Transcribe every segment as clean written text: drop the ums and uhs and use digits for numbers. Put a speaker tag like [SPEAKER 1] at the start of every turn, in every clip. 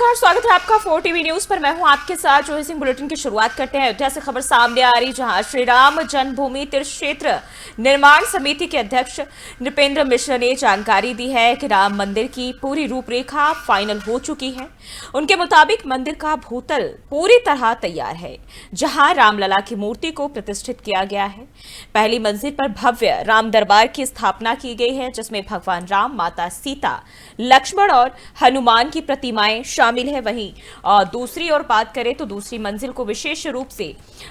[SPEAKER 1] नमस्कार, स्वागत है आपका 4 टीवी न्यूज पर। मैं हूं आपके साथ जोही सिंह। बुलेटिन की शुरुआत करते हैं अयोध्या से खबर सामने आ रही, जहां श्री राम जन्मभूमि तीर्थ क्षेत्र निर्माण समिति के अध्यक्ष नृपेंद्र मिश्र ने जानकारी दी है कि राम मंदिर की पूरी रूपरेखा फाइनल हो चुकी है। उनके मुताबिक मंदिर का भूतल पूरी तरह तैयार है, जहां रामलला की मूर्ति को प्रतिष्ठित किया गया है। पहली मंजिल पर भव्य राम दरबार की स्थापना की गई है, जिसमें भगवान राम, माता सीता, लक्ष्मण और हनुमान की प्रतिमाएं शामिल है। वहीं दूसरी ओर बात करें तो दूसरी मंजिल को विशेष रूप से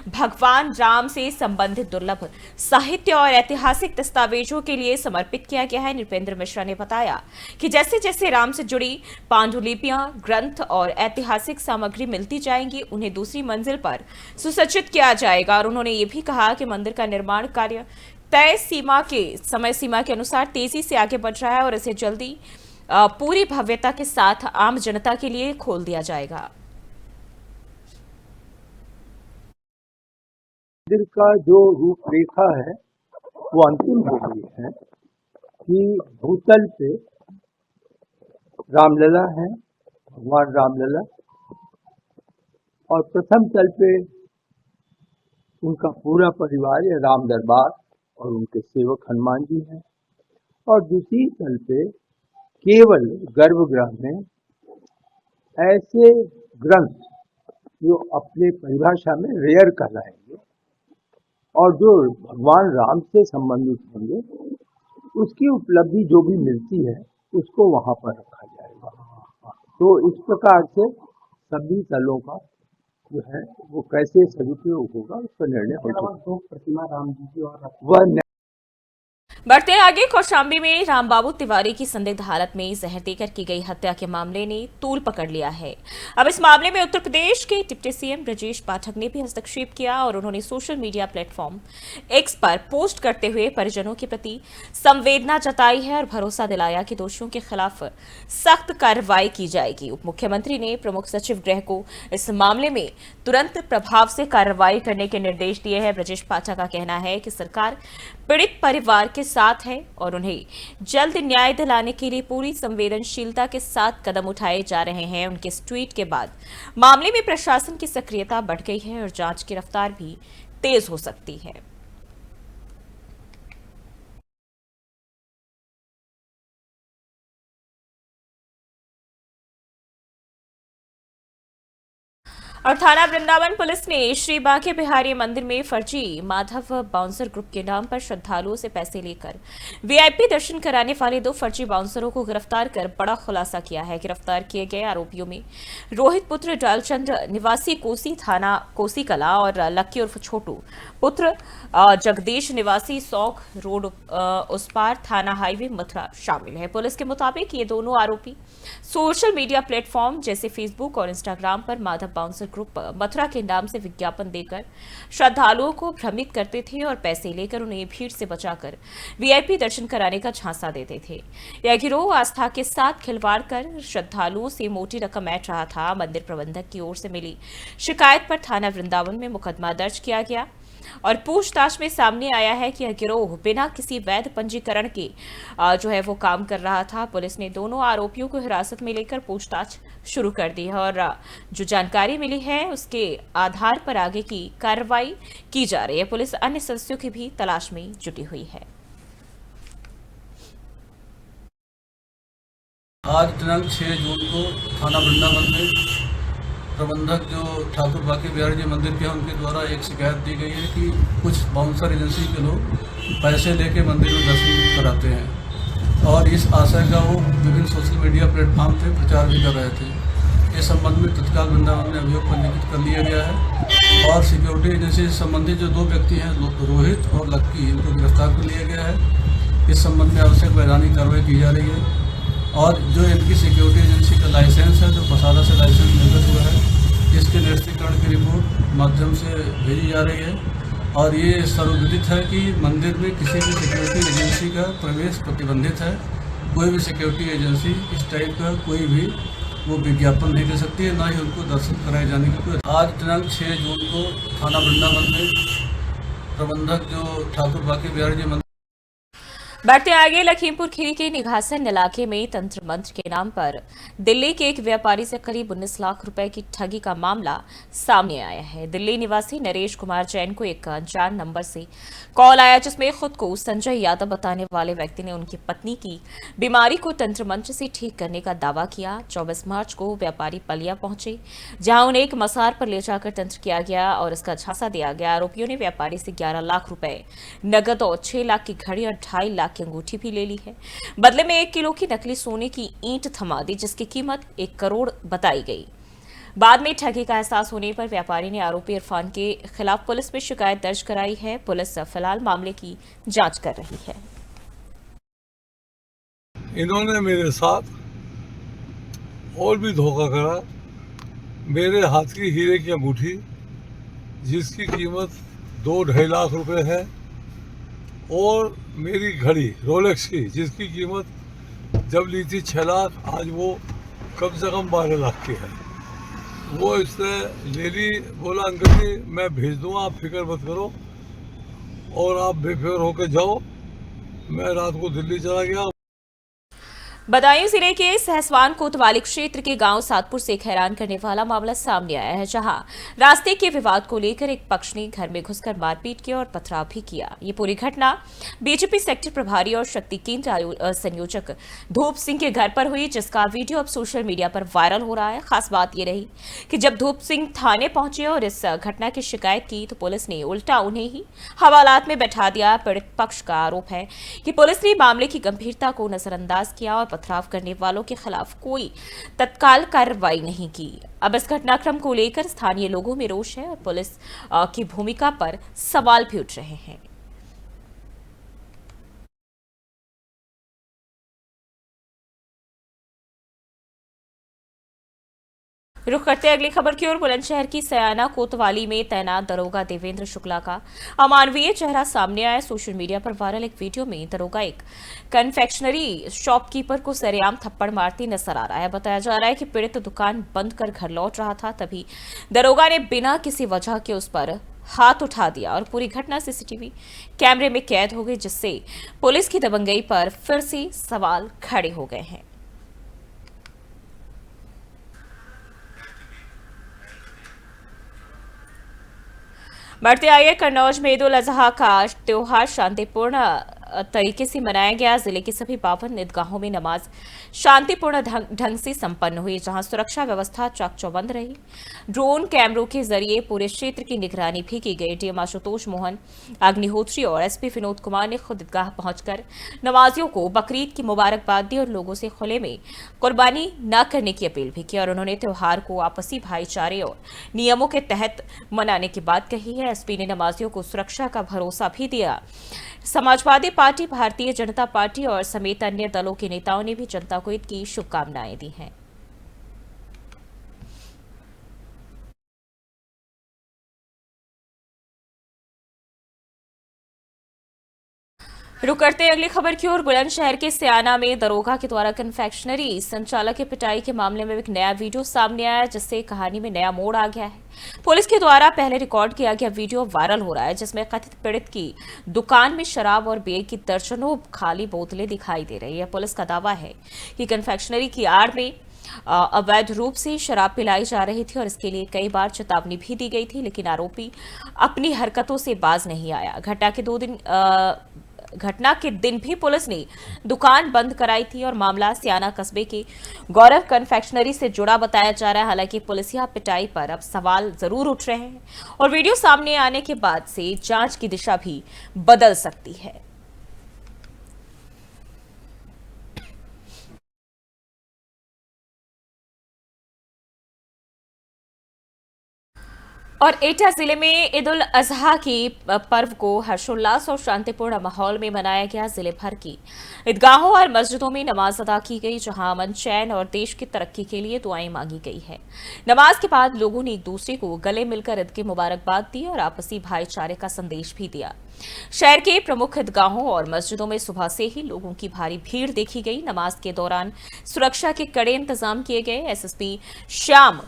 [SPEAKER 1] भगवान राम से संबंधित दुर्लभ साहित्य और ऐतिहासिक दस्तावेजों के लिए समर्पित किया गया है। नृपेंद्र मिश्रा ने बताया कि जैसे जैसे राम से जुड़ी पांडुलिपियां, ग्रंथ और ऐतिहासिक सामग्री मिलती जाएंगी, उन्हें दूसरी मंजिल पर सुसज्जित किया जाएगा। और उन्होंने ये भी कहा कि मंदिर का निर्माण कार्य तय समय सीमा के अनुसार तेजी से आगे बढ़ रहा है और इसे जल्दी पूरी भव्यता के साथ आम जनता के लिए खोल दिया जाएगा।
[SPEAKER 2] मंदिर का जो रूपरेखा है वो अंतिम हो गई है कि भूतल पे रामलला है, भगवान रामलला, और प्रथम तल पे उनका पूरा परिवार है, राम दरबार और उनके सेवक हनुमान जी हैं, और दूसरी तल पे केवल गर्भगृह में ऐसे ग्रंथ जो अपने परिभाषा में रेयर कहलाएंगे और जो भगवान राम से संबंधित होंगे, उसकी उपलब्धि जो भी मिलती है उसको वहां पर रखा जाएगा। तो इस प्रकार से सभी तलों का जो है वो कैसे सदुपयोग होगा उसका निर्णय हो चुका। दो प्रतिमा राम जी की और वह
[SPEAKER 1] बढ़ते हैं आगे। कौशाम्बी में रामबाबू तिवारी की संदिग्ध हालत में जहर देकर की गई हत्या के मामले ने तूल पकड़ लिया है। अब इस मामले में उत्तर प्रदेश के डिप्टी सीएम ब्रजेश पाठक ने भी हस्तक्षेप किया और उन्होंने सोशल मीडिया प्लेटफॉर्म एक्स पर पोस्ट करते हुए परिजनों के प्रति संवेदना जताई है और भरोसा दिलाया कि दोषियों के खिलाफ सख्त कार्रवाई की जाएगी। उप मुख्यमंत्री ने प्रमुख सचिव गृह को इस मामले में तुरंत प्रभाव से कार्रवाई करने के निर्देश दिए हैं। ब्रजेश पाठक का कहना है कि सरकार पीड़ित परिवार के साथ है और उन्हें जल्द न्याय दिलाने के लिए पूरी संवेदनशीलता के साथ कदम उठाए जा रहे हैं। उनके इस ट्वीट के बाद मामले में प्रशासन की सक्रियता बढ़ गई है और जांच की रफ्तार भी तेज हो सकती है। और थाना वृंदावन पुलिस ने श्री बांके बिहारी मंदिर में फर्जी माधव बाउंसर ग्रुप के नाम पर श्रद्धालुओं से पैसे लेकर वीआईपी दर्शन कराने वाले 2 फर्जी बाउंसरों को गिरफ्तार कर बड़ा खुलासा किया है। गिरफ्तार किए गए आरोपियों में रोहित पुत्र डालचंद निवासी कोसी थाना कोसी कला और लक्की उर्फ छोटू पुत्र जगदीश निवासी सौख रोड उस पार थाना हाईवे मथुरा शामिल है। पुलिस के मुताबिक ये दोनों आरोपी सोशल मीडिया प्लेटफॉर्म जैसे फेसबुक और इंस्टाग्राम पर माधव बाउंसर ग्रुप मथुरा के नाम से विज्ञापन देकर श्रद्धालुओं को भ्रमित करते थे और पैसे लेकर उन्हें भीड़ से बचाकर वीआईपी दर्शन कराने का झांसा देते थे। यह गिरोह आस्था के साथ खिलवाड़ कर श्रद्धालुओं से मोटी रकम ऐंठ रहा था। मंदिर प्रबंधक की ओर से मिली शिकायत पर थाना वृंदावन में मुकदमा दर्ज किया गया और पूछताछ में सामने आया है कि यह गिरोह बिना किसी वैध पंजीकरण के जो है वो काम कर रहा था। पुलिस ने दोनों आरोपियों को हिरासत में लेकर पूछताछ शुरू कर दी है और जो जानकारी मिली है उसके आधार पर आगे की कार्रवाई की जा रही है। पुलिस अन्य सदस्यों की भी तलाश में जुटी हुई है।
[SPEAKER 3] आज दिनांक 6 जून को थाना वृंदावन में प्रबंधक जो ठाकुर बांके बिहारी जी मंदिर के हैं उनके द्वारा एक शिकायत दी गई है कि कुछ बाउंसर एजेंसी के लोग पैसे लेके मंदिर में दर्शन कराते हैं और इस आशय का वो विभिन्न सोशल मीडिया प्लेटफॉर्म पे प्रचार भी कर रहे थे। इस संबंध में तत्काल वृंदावन में अभियोग पंजीकृत कर लिया गया है और सिक्योरिटी एजेंसी से संबंधित जो 2 व्यक्ति हैं रोहित और लक्की, इनको गिरफ्तार कर लिया गया है। इस संबंध में आवश्यक वैधानिक कार्रवाई की जा रही है और जो इनकी सिक्योरिटी एजेंसी का लाइसेंस है, जो पसारा से लाइसेंस निर्गत हुआ है, इसके निरस्तीकरण की रिपोर्ट माध्यम से भेजी जा रही है। और ये सर्वविदित है कि मंदिर में किसी भी सिक्योरिटी एजेंसी का प्रवेश प्रतिबंधित है। कोई भी सिक्योरिटी एजेंसी इस टाइप का कोई भी वो विज्ञापन नहीं दे सकती है, ना ही उनको दर्शन कराए जाने की कोई। आज दिनांक 6 जून को थाना वृंदावन में प्रबंधक जो ठाकुर बांके बिहारी जी
[SPEAKER 1] बढ़ते आगे, लखीमपुर खीरी के निघासन इलाके में तंत्र मंत्र के नाम पर दिल्ली के एक व्यापारी से करीब 19 लाख रुपए की ठगी का मामला सामने आया है। दिल्ली निवासी नरेश कुमार जैन को एक अनजान नंबर से कॉल आया, जिसमें खुद को संजय यादव बताने वाले व्यक्ति ने उनकी पत्नी की बीमारी को तंत्र मंत्र से ठीक करने का दावा किया। 24 मार्च को व्यापारी पलिया पहुंचे, जहां उन्हें एक मसार पर ले जाकर तंत्र किया गया और इसका झांसा दिया गया। आरोपियों ने व्यापारी से 11 लाख रुपए नगद और 6 लाख की घड़ी और 2.5 लाख की अंगूठी भी ले ली है। बदले में 1 किलो की नकली सोने की ईंट थमा दी, जिसकी कीमत 1 करोड़ बताई गई। बाद में ठगी का एहसास होने पर व्यापारी ने आरोपी इरफान के खिलाफ पुलिस में शिकायत दर्ज कराई है। पुलिस फिलहाल मामले की जांच कर रही है।
[SPEAKER 4] इन्होंने मेरे साथ और भी धोखा करा। मेरे हाथ की हीरे की अंगूठी, जिसकी कीमत 2-2.5 लाख रुपए है, और मेरी घड़ी रोलेक्स की, जिसकी कीमत जब ली थी 6 लाख, आज वो कम से कम 12 लाख की है। वो इससे ले ली। बोला अंकल जी मैं भेज दूंगा, आप फिक्र मत करो और आप बेफिक्र होकर जाओ। मैं रात को दिल्ली चला गया।
[SPEAKER 1] बदायूं जिले के सहसवान कोतवाली क्षेत्र के गांव सातपुर से एक हैरान करने वाला मामला सामने आया है, जहां रास्ते के विवाद को लेकर एक पक्ष ने घर में घुसकर मारपीट की और पथराव भी किया। ये पूरी घटना बीजेपी सेक्टर प्रभारी और शक्ति केंद्र संयोजक धूप सिंह के घर पर हुई, जिसका वीडियो अब सोशल मीडिया पर वायरल हो रहा है। खास बात यह रही कि जब धूप सिंह थाने पहुंचे और इस घटना की शिकायत की, तो पुलिस ने उल्टा उन्हें ही हवालात में बैठा दिया। पीड़ित पक्ष का आरोप है कि पुलिस ने मामले की गंभीरता को नजरअंदाज किया और पथराव करने वालों के खिलाफ कोई तत्काल कार्रवाई नहीं की। अब इस घटनाक्रम को लेकर स्थानीय लोगों में रोष है और पुलिस की भूमिका पर सवाल भी उठ रहे हैं। रुख करते अगली खबर की ओर। बुलंदशहर की सयाना कोतवाली में तैनात दरोगा देवेंद्र शुक्ला का अमानवीय चेहरा सामने आया। सोशल मीडिया पर वायरल एक वीडियो में दरोगा एक कन्फेक्शनरी शॉपकीपर को सरेआम थप्पड़ मारती नजर आ रहा है। बताया जा रहा है कि पीड़ित दुकान बंद कर घर लौट रहा था, तभी दरोगा ने बिना किसी वजह के उस पर हाथ उठा दिया और पूरी घटना सीसीटीवी कैमरे में कैद हो गई, जिससे पुलिस की दबंगई पर फिर से सवाल खड़े हो गए हैं। बढ़ते आइए, कन्नौज में ईद उल अजहा का त्योहार शांतिपूर्ण तरीके से मनाया गया। जिले की सभी 52 ईदगाहों में नमाज शांतिपूर्ण ढंग से संपन्न हुई, जहां सुरक्षा व्यवस्था चाक-चौबंद रही। ड्रोन कैमरों के जरिए पूरे क्षेत्र की निगरानी भी की गई। डीएम आशुतोष मोहन अग्निहोत्री और एसपी विनोद कुमार ने खुद ईदगाह पहुंचकर नमाजियों को बकरीद की मुबारकबाद दी और लोगों से खुले में कुर्बानी न करने की अपील भी की। और उन्होंने त्योहार को आपसी भाईचारे और नियमों के तहत मनाने की बात कही है। एसपी ने नमाजियों को सुरक्षा का भरोसा भी दिया। समाजवादी पार्टी, भारतीय जनता पार्टी और समेत अन्य दलों के नेताओं ने भी जनता को ईद की शुभकामनाएं दी हैं। रुक करते हैं अगली खबर की ओर। बुलंदशहर के सयाना में दरोगा के द्वारा कन्फेक्शनरी संचालक की पिटाई के मामले में एक नया वीडियो सामने आया, जिससे कहानी में नया मोड़ आ गया है। पुलिस के द्वारा पहले रिकॉर्ड किया गया वीडियो वायरल हो रहा है, जिसमें कथित पीड़ित की दुकान में शराब और बियर की दर्जनों खाली बोतलें दिखाई दे रही है। पुलिस का दावा है कि कन्फेक्शनरी की आड़ में अवैध रूप से शराब पिलाई जा रही थी और इसके लिए कई बार चेतावनी भी दी गई थी, लेकिन आरोपी अपनी हरकतों से बाज नहीं आया। घटना के दिन भी पुलिस ने दुकान बंद कराई थी और मामला सियाना कस्बे के गौरव कन्फेक्शनरी से जुड़ा बताया जा रहा है। हालांकि पुलिसिया पिटाई पर अब सवाल जरूर उठ रहे हैं और वीडियो सामने आने के बाद से जांच की दिशा भी बदल सकती है। और एटा जिले में ईद उल अजहा की पर्व को हर्षोल्लास और शांतिपूर्ण माहौल में मनाया गया। जिले भर की ईदगाहों और मस्जिदों में नमाज अदा की गई, जहां अमन, चैन और देश की तरक्की के लिए दुआएं मांगी गई है। नमाज के बाद लोगों ने एक दूसरे को गले मिलकर ईद की मुबारकबाद दी और आपसी भाईचारे का संदेश भी दिया। शहर के प्रमुख ईदगाहों और मस्जिदों में सुबह से ही लोगों की भारी भीड़ देखी गई। नमाज के दौरान सुरक्षा के कड़े इंतजाम किए गए। एसएसपी श्याम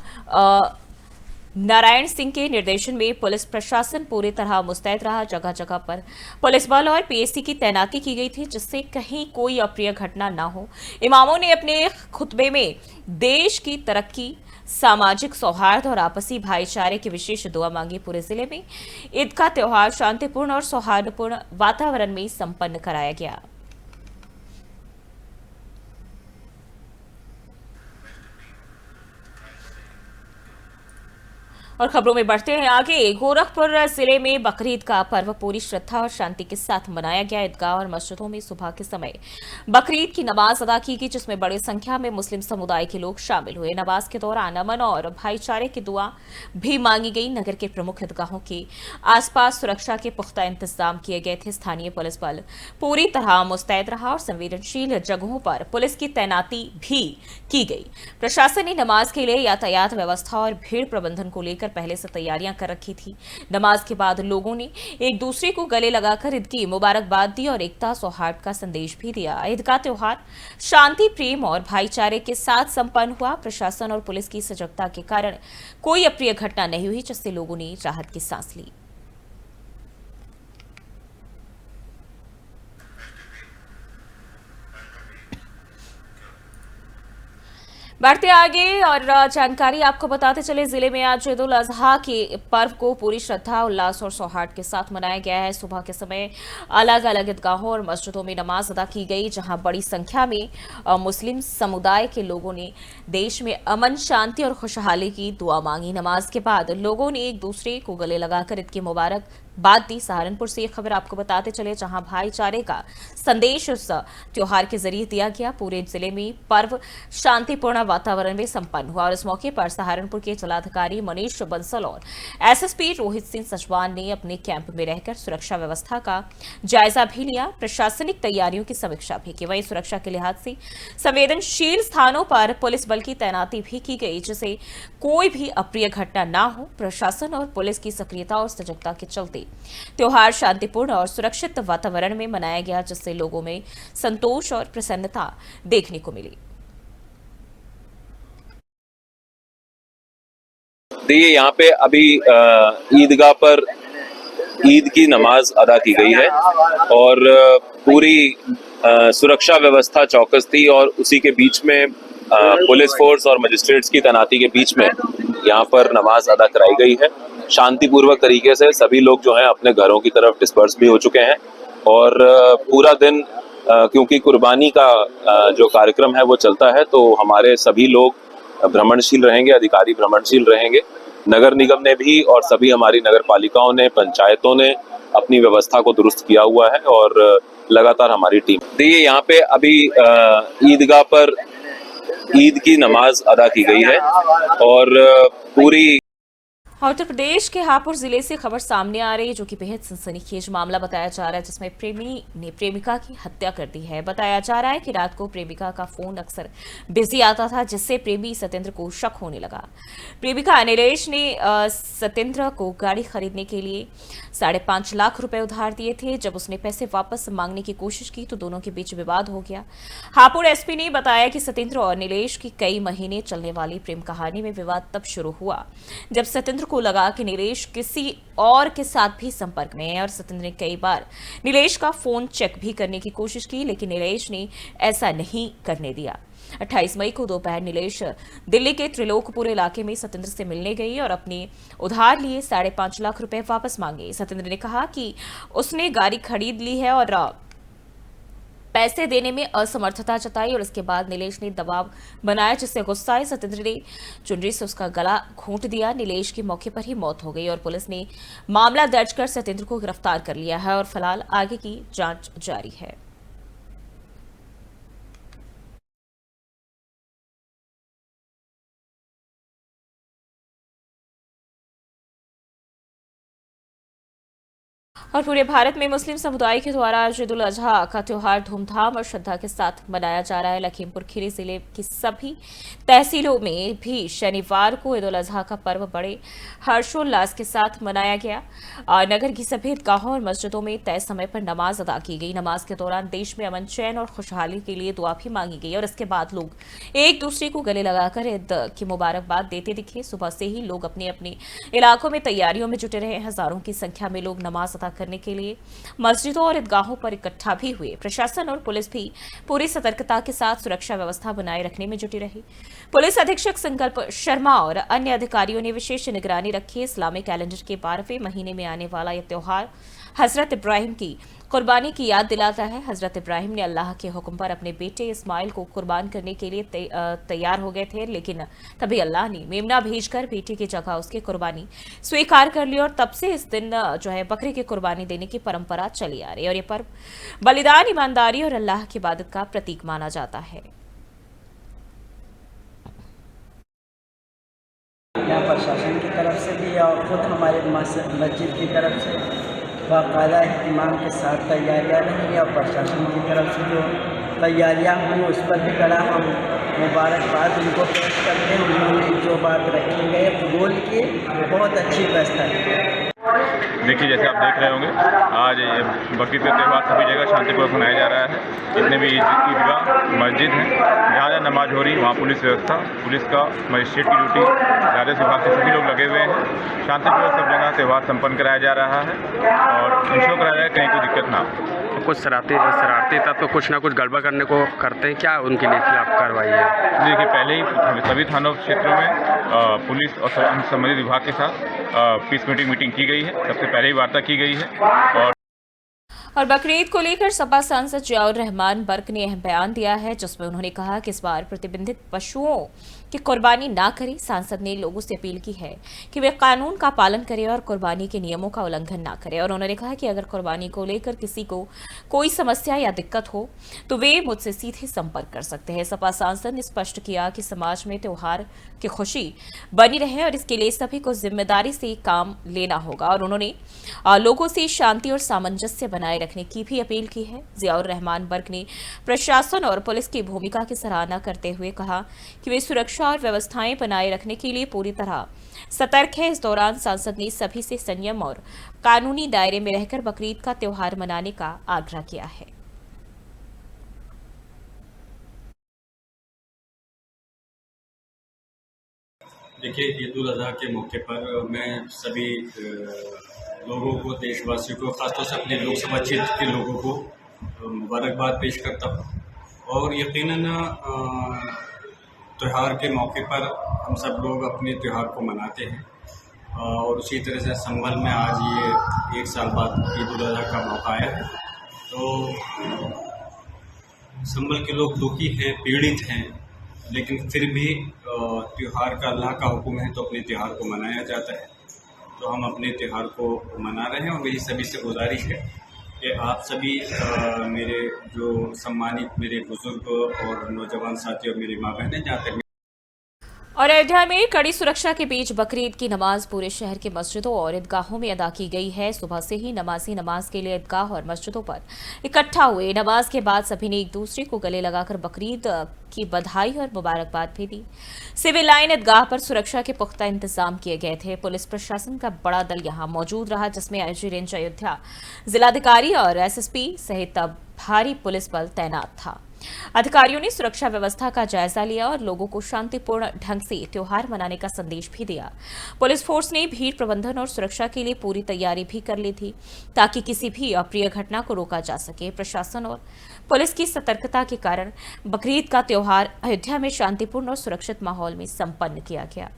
[SPEAKER 1] नारायण सिंह के निर्देशन में पुलिस प्रशासन पूरी तरह मुस्तैद रहा। जगह जगह पर पुलिस बल और पीएसी की तैनाती की गई थी, जिससे कहीं कोई अप्रिय घटना न हो। इमामों ने अपने खुतबे में देश की तरक्की, सामाजिक सौहार्द और आपसी भाईचारे की विशेष दुआ मांगी। पूरे जिले में ईद का त्योहार शांतिपूर्ण और सौहार्दपूर्ण वातावरण में संपन्न कराया गया। और खबरों में बढ़ते हैं आगे। गोरखपुर जिले में बकरीद का पर्व पूरी श्रद्धा और शांति के साथ मनाया गया। ईदगाह और मस्जिदों में सुबह के समय बकरीद की नमाज अदा की गई, जिसमें बड़ी संख्या में मुस्लिम समुदाय के लोग शामिल हुए। नमाज के दौरान अमन और भाईचारे की दुआ भी मांगी गई। नगर के प्रमुख ईदगाहों के आसपास सुरक्षा के पुख्ता इंतजाम किए गए थे। स्थानीय पुलिस बल पूरी तरह मुस्तैद रहा और संवेदनशील जगहों पर पुलिस की तैनाती भी की गई। प्रशासन ने नमाज के लिए यातायात व्यवस्था और भीड़ प्रबंधन को लेकर पहले से तैयारियां कर रखी थी। नमाज के बाद लोगों ने एक दूसरे को गले लगाकर ईद की मुबारकबाद दी और एकता सौहार्द का संदेश भी दिया। ईद का त्योहार शांति, प्रेम और भाईचारे के साथ संपन्न हुआ। प्रशासन और पुलिस की सजगता के कारण कोई अप्रिय घटना नहीं हुई, जिससे लोगों ने राहत की सांस ली। बढ़ते आगे और जानकारी आपको बताते चले, जिले में आज ईद उल अजहा के पर्व को पूरी श्रद्धा, उल्लास और सौहार्द के साथ मनाया गया है। सुबह के समय अलग अलग ईदगाहों और मस्जिदों में नमाज अदा की गई, जहां बड़ी संख्या में मुस्लिम समुदाय के लोगों ने देश में अमन, शांति और खुशहाली की दुआ मांगी। नमाज के बाद लोगों ने एक दूसरे को गले लगाकर ईद की मुबारक बात दी। सहारनपुर से एक खबर आपको बताते चले, जहां भाईचारे का संदेश इस त्योहार के जरिए दिया गया। पूरे जिले में पर्व शांतिपूर्ण वातावरण में संपन्न हुआ और इस मौके पर सहारनपुर के जिलाधिकारी मनीष बंसल और एसएसपी रोहित सिंह सचवान ने अपने कैंप में रहकर सुरक्षा व्यवस्था का जायजा भी लिया, प्रशासनिक तैयारियों की समीक्षा भी की। वहीं सुरक्षा के लिहाज से संवेदनशील स्थानों पर पुलिस बल की तैनाती भी की गई, जिससे कोई भी अप्रिय घटना न हो। प्रशासन और पुलिस की सक्रियता और सजगता के चलते त्योहार शांतिपूर्ण और सुरक्षित वातावरण में मनाया गया, जिससे लोगों में संतोष और प्रसन्नता देखने को मिली।
[SPEAKER 5] देखिए, यहाँ पे अभी ईदगाह पर ईद की नमाज अदा की गई है और पूरी सुरक्षा व्यवस्था चौकस थी और उसी के बीच में पुलिस फोर्स और मजिस्ट्रेट्स की तैनाती के बीच में यहाँ पर नमाज अदा कराई गई है। शांतिपूर्वक तरीके से सभी लोग जो हैं अपने घरों की तरफ डिस्पर्स भी हो चुके हैं और पूरा दिन क्योंकि कुर्बानी का जो कार्यक्रम है वो चलता है, तो हमारे सभी लोग भ्रमणशील रहेंगे, अधिकारी भ्रमणशील रहेंगे। नगर निगम ने भी और सभी हमारी नगर पालिकाओं ने, पंचायतों ने अपनी व्यवस्था को दुरुस्त किया हुआ है और लगातार हमारी टीम। देखिए, यहाँ पे अभी ईदगाह पर ईद की नमाज अदा की गई है और पूरी
[SPEAKER 1] उत्तर प्रदेश के हापुड़ जिले से खबर सामने आ रही है, जो कि बेहद सनसनीखेज मामला बताया जा रहा है, जिसमें प्रेमी ने प्रेमिका की हत्या कर दी है। बताया जा रहा है कि रात को प्रेमिका का फोन अक्सर बिजी आता था, जिससे प्रेमी सत्येंद्र को शक होने लगा। प्रेमिका नीलेश ने सत्येंद्र को गाड़ी खरीदने के लिए 5.5 लाख रुपए उधार दिए थे। जब उसने पैसे वापस मांगने की कोशिश की तो दोनों के बीच विवाद हो गया। हापुड़ एसपी ने बताया कि सत्येंद्र और नीलेश की कई महीने चलने वाली प्रेम कहानी में विवाद तब शुरू हुआ जब सत्येंद्र को लगा कि नीलेश किसी और के साथ भी संपर्क में है और सत्येंद्र ने कई बार नीलेश का फोन चेक भी करने की कोशिश की, लेकिन नीलेश ने ऐसा नहीं करने दिया। 28 मई को दोपहर नीलेश दिल्ली के त्रिलोकपुर इलाके में सत्येंद्र से मिलने गई और अपने उधार लिए 5.5 लाख रुपए वापस मांगे। सत्येंद्र ने कहा कि उसने गाड़ी खरीद ली है और पैसे देने में असमर्थता जताई और इसके बाद नीलेश ने दबाव बनाया, जिससे गुस्सा आए सत्येंद्र ने चुनरी से उसका गला घोंट दिया। नीलेश की मौके पर ही मौत हो गई और पुलिस ने मामला दर्ज कर सत्येंद्र को गिरफ्तार कर लिया है और फिलहाल आगे की जांच जारी है। और पूरे भारत में मुस्लिम समुदाय के द्वारा आज ईद उल अजहा का त्योहार धूमधाम और श्रद्धा के साथ मनाया जा रहा है। लखीमपुर खीरी जिले की सभी तहसीलों में भी शनिवार को ईद उल अजहा का पर्व बड़े हर्षोल्लास के साथ मनाया गया और नगर की सभी ईदगाहों और मस्जिदों में तय समय पर नमाज अदा की गई। नमाज के दौरान देश में अमन, चैन और खुशहाली के लिए दुआ भी मांगी गई और इसके बाद लोग एक दूसरे को गले लगाकर ईद की मुबारकबाद देते दिखे। सुबह से ही लोग अपने अपने इलाकों में तैयारियों में जुटे रहे। हजारों की संख्या में लोग नमाज अदा करने के लिए मस्जिदों और ईदगाहों पर इकट्ठा भी हुए। प्रशासन और पुलिस भी पूरी सतर्कता के साथ सुरक्षा व्यवस्था बनाए रखने में जुटी रही। पुलिस अधीक्षक संकल्प शर्मा और अन्य अधिकारियों ने विशेष निगरानी रखी। इस्लामिक कैलेंडर के 12वें महीने में आने वाला यह त्योहार हजरत इब्राहिम की कुर्बानी की याद दिलाता है। हजरत इब्राहिम ने अल्लाह के हुक्म पर अपने बेटे इस्माइल को कुर्बान करने के लिए तैयार हो गए थे, लेकिन तभी अल्लाह ने मेमना भेजकर बेटे की जगह उसकी कुर्बानी स्वीकार कर ली और तब से इस दिन बकरे की कुर्बानी देने की परंपरा चली आ रही है और ये पर्व बलिदान, ईमानदारी और अल्लाह की इबादत का प्रतीक माना जाता है।
[SPEAKER 6] यहाँ प्रशासन की तरफ से भी और खुद हमारे मस्जिद की तरफ से बाकायदा इमाम के साथ तैयारियाँ रही और प्रशासन की तरफ से जो तैयारियाँ हुई उस पर भी बड़ा हम मुबारकबाद उनको पेश करते हैं। उन्होंने जो बात रखी गई बोल के बहुत अच्छी व्यवस्था की।
[SPEAKER 7] देखिए, जैसे आप देख रहे होंगे, आज बकरीद का त्यौहार सभी जगह शांतिपूर्वक मनाया जा रहा है। जितने भी ईदगाह मस्जिद हैं, जहाँ जहाँ नमाज हो रही है वहाँ पुलिस व्यवस्था, पुलिस का मजिस्ट्रेट की ड्यूटी, राजस्व विभाग के सभी लोग लगे हुए हैं। शांतिपूर्वक सब जगह त्यौहार संपन्न कराया जा रहा है और इंश्योर कराया जाए कहीं कोई दिक्कत ना हो।
[SPEAKER 8] कुछ शरारती तत्व तो कुछ ना कुछ गड़बड़ करने को करते हैं, क्या उनके लिए खिलाफ कार्रवाई है?
[SPEAKER 7] देखिए, पहले ही सभी थानों क्षेत्रों में पुलिस और संबंधित विभाग के साथ पीस मीटिंग की गई है। सबसे पहले ही वार्ता की गई है
[SPEAKER 1] और बकरीद को लेकर सपा सांसद जियाउर रहमान बर्क ने अहम बयान दिया है, जिसमें उन्होंने कहा कि इस बार प्रतिबंधित पशुओं की कुर्बानी ना करें। सांसद ने लोगों से अपील की है कि वे कानून का पालन करें और कुर्बानी के नियमों का उल्लंघन ना करें और उन्होंने कहा कि अगर कुर्बानी को लेकर किसी को कोई समस्या या दिक्कत हो तो वे मुझसे सीधे संपर्क कर सकते हैं। सपा सांसद ने स्पष्ट किया कि समाज में त्योहार की खुशी बनी रहे और इसके लिए सभी को जिम्मेदारी से काम लेना होगा और उन्होंने लोगों से शांति और सामंजस्य बनाए रखने की भी अपील की है। जियाउर रहमान बर्क ने प्रशासन और पुलिस की भूमिका की सराहना करते हुए कहा कि वे सुरक्षा और व्यवस्थाएं बनाए रखने के लिए पूरी तरह सतर्क है। इस दौरान सांसद ने सभी से संयम और कानूनी दायरे में रहकर बकरीद का त्योहार मनाने का आग्रह किया है।
[SPEAKER 9] देखिए, ईद उल अजहा के मौके पर मैं सभी लोगों को, देशवासियों को, खासतौर से अपने लोकसभा क्षेत्र के लोगों को मुबारकबाद पेश करता हूँ और यकीनन त्यौहार के मौके पर हम सब लोग अपने त्यौहार को मनाते हैं और उसी तरह से संभल में आज ये 1 साल बाद ईद उल अजहा का मौका आया है। तो संभल के लोग दुखी हैं, पीड़ित हैं, लेकिन फिर भी त्यौहार का अल्लाह का हुक्म है तो अपने त्यौहार को मनाया जाता है। तो हम अपने त्यौहार को मना रहे हैं और मेरी सभी से गुजारिश है कि आप सभी मेरे जो सम्मानित मेरे बुजुर्ग और नौजवान साथी और मेरी माँ बहनें जाते हैं।
[SPEAKER 1] और अयोध्या में कड़ी सुरक्षा के बीच बकरीद की नमाज पूरे शहर के मस्जिदों और ईदगाहों में अदा की गई है। सुबह से ही नमाजी नमाज के लिए ईदगाह और मस्जिदों पर इकट्ठा हुए। नमाज के बाद सभी ने एक दूसरे को गले लगाकर बकरीद की बधाई और मुबारकबाद भी दी। सिविल लाइन ईदगाह पर सुरक्षा के पुख्ता इंतजाम किए गए थे। पुलिस प्रशासन का बड़ा दल यहां मौजूद रहा, जिसमें आईजी रेंज अयोध्या, जिलाधिकारी और एसएसपी सहित भारी पुलिस बल तैनात था। अधिकारियों ने सुरक्षा व्यवस्था का जायजा लिया और लोगों को शांतिपूर्ण ढंग से त्योहार मनाने का संदेश भी दिया। पुलिस फोर्स ने भीड़ प्रबंधन और सुरक्षा के लिए पूरी तैयारी भी कर ली थी ताकि किसी भी अप्रिय घटना को रोका जा सके। प्रशासन और पुलिस की सतर्कता के कारण बकरीद का त्योहार अयोध्या में शांतिपूर्ण और सुरक्षित माहौल में संपन्न किया गया।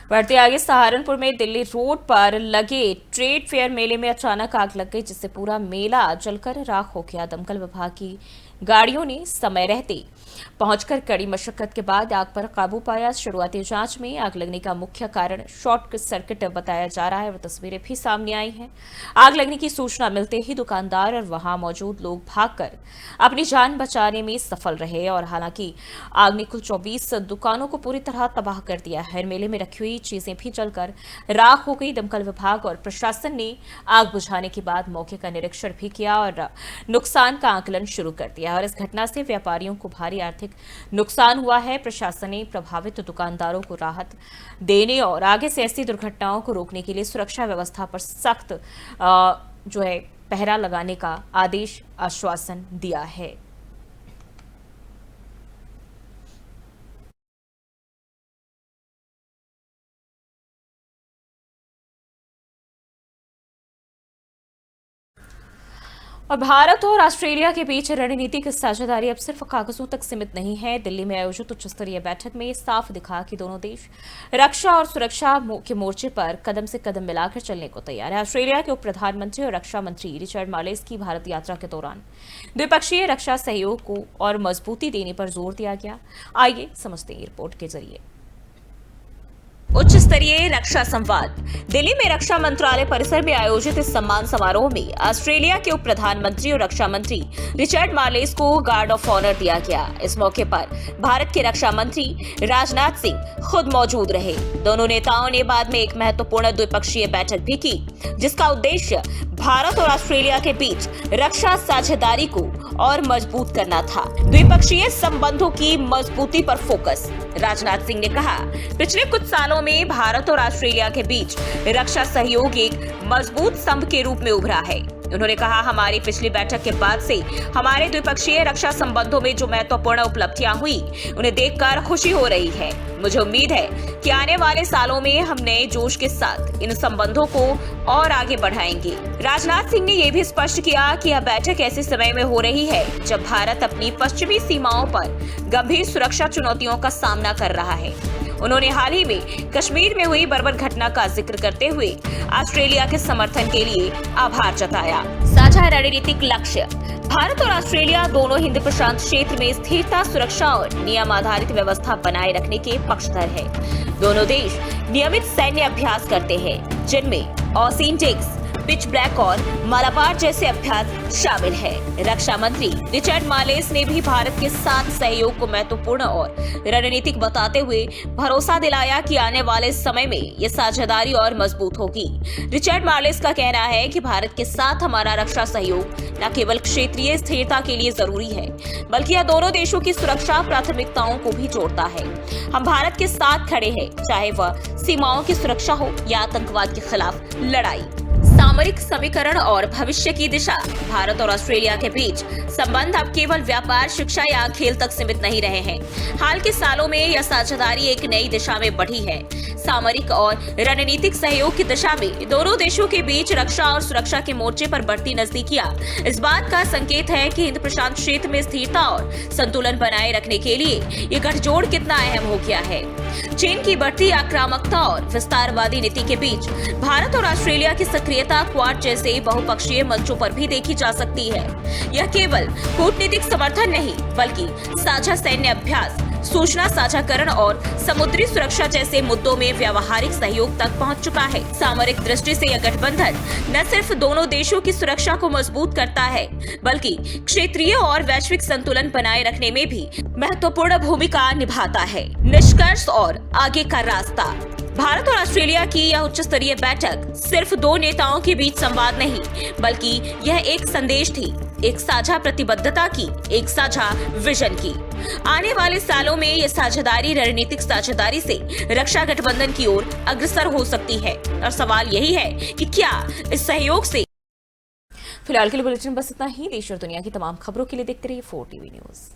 [SPEAKER 1] बढ़ते आगे सहारनपुर में दिल्ली रोड पर लगे ट्रेड फेयर मेले में अचानक आग लग गई, जिससे पूरा मेला जलकर राख हो गया। दमकल विभाग की गाड़ियों ने समय रहते पहुंचकर कड़ी मशक्कत के बाद आग पर काबू पाया। शुरुआती जांच में आग लगने का मुख्य कारण शॉर्ट सर्किट बताया जा रहा है और तस्वीरें भी सामने आई हैं। आग लगने की सूचना मिलते ही दुकानदार और वहां मौजूद लोग भागकर अपनी जान बचाने में सफल रहे और हालांकि आग ने कुल 24 दुकानों को पूरी तरह तबाह कर दिया है। मेले में रखी हुई चीजें भी जलकर राख हो गई। दमकल विभाग और प्रशासन ने आग बुझाने के बाद मौके का निरीक्षण भी किया और नुकसान का आकलन शुरू कर दिया और इस घटना से व्यापारियों को भारी आर्थिक नुकसान हुआ है। प्रशासन ने प्रभावित दुकानदारों को राहत देने और आगे से ऐसी दुर्घटनाओं को रोकने के लिए सुरक्षा व्यवस्था पर सख्त पहरा लगाने का आदेश आश्वासन दिया है। और भारत और ऑस्ट्रेलिया के बीच रणनीतिक साझेदारी अब सिर्फ कागजों तक सीमित नहीं है। दिल्ली में आयोजित उच्च स्तरीय बैठक में साफ दिखा कि दोनों देश रक्षा और सुरक्षा के मोर्चे पर कदम से कदम मिलाकर चलने को तैयार है। ऑस्ट्रेलिया के उप प्रधानमंत्री और रक्षा मंत्री रिचर्ड मार्लेस की भारत यात्रा के दौरान द्विपक्षीय रक्षा सहयोग को और मजबूती देने पर जोर दिया गया। आइए समझते हैं रिपोर्ट के जरिए। उच्च स्तरीय रक्षा संवाद। दिल्ली में रक्षा मंत्रालय परिसर में आयोजित इस सम्मान समारोह में ऑस्ट्रेलिया के उप प्रधानमंत्री और रक्षा मंत्री रिचर्ड मार्लेस को गार्ड ऑफ ऑनर दिया गया। इस मौके पर भारत के रक्षा मंत्री राजनाथ सिंह खुद मौजूद रहे। दोनों नेताओं ने बाद में एक महत्वपूर्ण द्विपक्षीय बैठक भी की, जिसका उद्देश्य भारत और ऑस्ट्रेलिया के बीच रक्षा साझेदारी को और मजबूत करना था। द्विपक्षीय संबंधों की मजबूती पर फोकस। राजनाथ सिंह ने कहा, पिछले कुछ सालों में भारत और ऑस्ट्रेलिया के बीच रक्षा सहयोग एक मजबूत स्तंभ के रूप में उभरा है। उन्होंने कहा, हमारी पिछली बैठक के बाद से हमारे द्विपक्षीय रक्षा संबंधों में जो महत्वपूर्ण उपलब्धियां हुई, उन्हें देखकर खुशी हो रही है। मुझे उम्मीद है कि आने वाले सालों में हम नए जोश के साथ इन संबंधों को और आगे बढ़ाएंगे। राजनाथ सिंह ने यह भी स्पष्ट किया कि यह बैठक ऐसे समय में हो रही है जब भारत अपनी पश्चिमी सीमाओं पर गंभीर सुरक्षा चुनौतियों का सामना कर रहा है। उन्होंने हाल ही में कश्मीर में हुई बर्बर घटना का जिक्र करते हुए ऑस्ट्रेलिया के समर्थन के लिए आभार जताया। साझा रणनीतिक लक्ष्य। भारत और ऑस्ट्रेलिया दोनों हिंद प्रशांत क्षेत्र में स्थिरता, सुरक्षा और नियम आधारित व्यवस्था बनाए रखने के पक्षधर हैं। दोनों देश नियमित सैन्य अभ्यास करते हैं, जिनमें ऑसिनटेक्स, पिच ब्लैक और मालाबार जैसे अभ्यास शामिल है। रक्षा मंत्री रिचर्ड मार्लेस ने भी भारत के साथ सहयोग को महत्वपूर्ण और रणनीतिक बताते हुए भरोसा दिलाया कि आने वाले समय में ये साझेदारी और मजबूत होगी। रिचर्ड मार्लेस का कहना है कि भारत के साथ हमारा रक्षा सहयोग न केवल क्षेत्रीय स्थिरता के लिए जरूरी है, बल्कि यह दोनों देशों की सुरक्षा प्राथमिकताओं को भी जोड़ता है। हम भारत के साथ खड़े हैं, चाहे वह सीमाओं की सुरक्षा हो या आतंकवाद के खिलाफ लड़ाई। सामरिक समीकरण और भविष्य की दिशा। भारत और ऑस्ट्रेलिया के बीच संबंध अब केवल व्यापार, शिक्षा या खेल तक सीमित नहीं रहे हैं। हाल के सालों में यह साझेदारी एक नई दिशा में बढ़ी है। सामरिक और रणनीतिक सहयोग की दिशा में दोनों देशों के बीच रक्षा और सुरक्षा के मोर्चे पर बढ़ती नजदीकियां इस बात का संकेत है कि हिंद प्रशांत क्षेत्र में स्थिरता और संतुलन बनाए रखने के लिए ये गठजोड़ कितना अहम हो गया है। चीन की बढ़ती आक्रामकता और विस्तारवादी नीति के बीच भारत और ऑस्ट्रेलिया की सक्रियता क्वाड जैसे बहुपक्षीय मंचों पर भी देखी जा सकती है। यह केवल कूटनीतिक समर्थन नहीं, बल्कि साझा सैन्य अभ्यास, सूचना साझाकरण और समुद्री सुरक्षा जैसे मुद्दों में व्यावहारिक सहयोग तक पहुंच चुका है। सामरिक दृष्टि से यह गठबंधन न सिर्फ दोनों देशों की सुरक्षा को मजबूत करता है, बल्कि क्षेत्रीय और वैश्विक संतुलन बनाए रखने में भी महत्वपूर्ण भूमिका निभाता है। निष्कर्ष और आगे का रास्ता। भारत और ऑस्ट्रेलिया की यह उच्च स्तरीय बैठक सिर्फ दो नेताओं के बीच संवाद नहीं, बल्कि यह एक संदेश थी, एक साझा प्रतिबद्धता की, एक साझा विजन की। आने वाले सालों में यह साझेदारी रणनीतिक साझेदारी से रक्षा गठबंधन की ओर अग्रसर हो सकती है और सवाल यही है कि क्या इस सहयोग से। फिलहाल के लिए बुलेटिन बस इतना ही। देश और दुनिया की तमाम खबरों के लिए देखते रहिए 4 TV न्यूज।